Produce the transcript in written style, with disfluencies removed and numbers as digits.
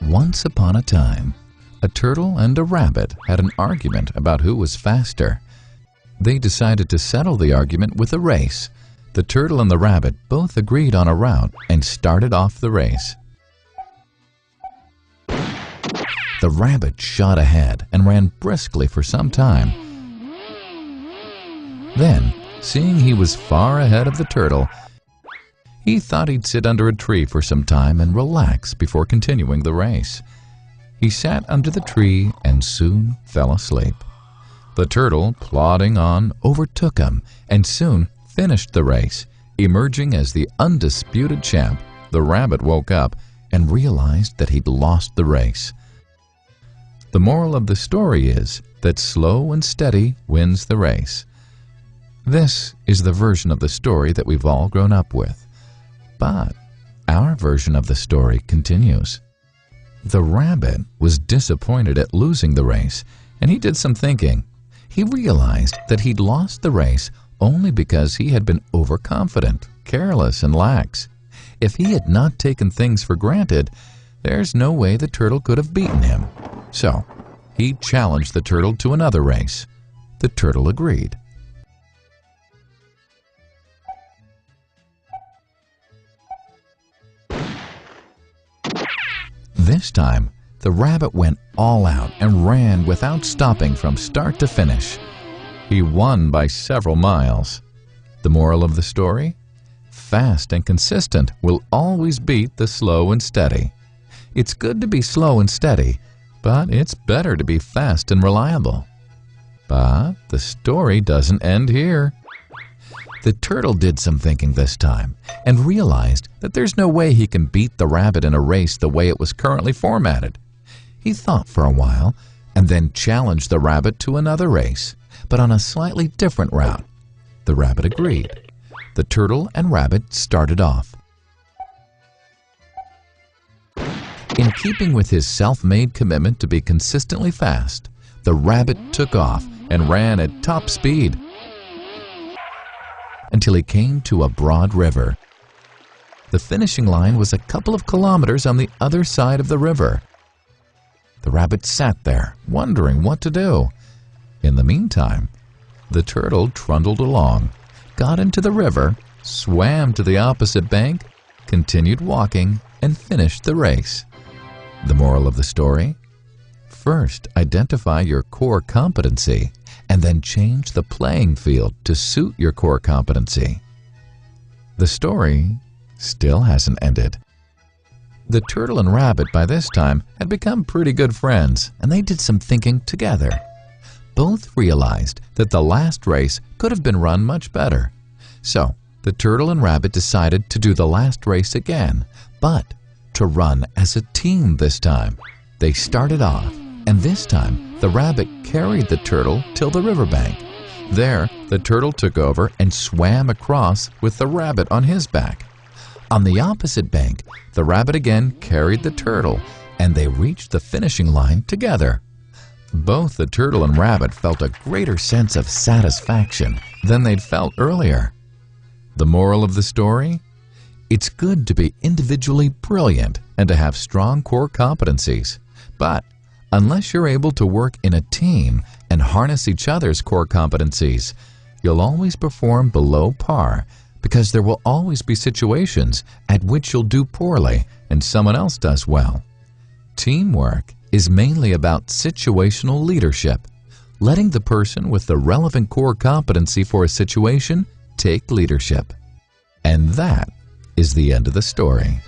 Once upon a time, a turtle and a rabbit had an argument about who was faster. They decided to settle the argument with a race. The turtle and the rabbit both agreed on a route and started off the race. The rabbit shot ahead and ran briskly for some time. Then, seeing he was far ahead of the turtle, he thought he'd sit under a tree for some time and relax before continuing the race. He sat under the tree and soon fell asleep. The turtle, plodding on, overtook him and soon finished the race. Emerging as the undisputed champ, the rabbit woke up and realized that he'd lost the race. The moral of the story is that slow and steady wins the race. This is the version of the story that we've all grown up with. But our version of the story continues. The rabbit was disappointed at losing the race, and he did some thinking. He realized that he'd lost the race only because he had been overconfident, careless, and lax. If he had not taken things for granted, there's no way the turtle could have beaten him. So, he challenged the turtle to another race. The turtle agreed. This time, the rabbit went all out and ran without stopping from start to finish. He won by several miles. The moral of the story? Fast and consistent will always beat the slow and steady. It's good to be slow and steady, but it's better to be fast and reliable. But the story doesn't end here. The turtle did some thinking this time and realized that there's no way he can beat the rabbit in a race the way it was currently formatted. He thought for a while and then challenged the rabbit to another race, but on a slightly different route. The rabbit agreed. The turtle and rabbit started off. In keeping with his self-made commitment to be consistently fast, the rabbit took off and ran at top speed until he came to a broad river. The finishing line was a couple of kilometers on the other side of the river. The rabbit sat there, wondering what to do. In the meantime, the turtle trundled along, got into the river, swam to the opposite bank, continued walking, and finished the race. The moral of the story? First, identify your core competency, and then change the playing field to suit your core competency. The story still hasn't ended. The turtle and rabbit by this time had become pretty good friends, and they did some thinking together. Both realized that the last race could have been run much better. So, the turtle and rabbit decided to do the last race again, but to run as a team this time. They started off, and this time the rabbit carried the turtle till the riverbank. There, the turtle took over and swam across with the rabbit on his back. On the opposite bank, the rabbit again carried the turtle, and they reached the finishing line together. Both the turtle and rabbit felt a greater sense of satisfaction than they'd felt earlier. The moral of the story? It's good to be individually brilliant and to have strong core competencies, but unless you're able to work in a team and harness each other's core competencies, you'll always perform below par, because there will always be situations at which you'll do poorly and someone else does well. Teamwork is mainly about situational leadership, letting the person with the relevant core competency for a situation take leadership. And that is the end of the story.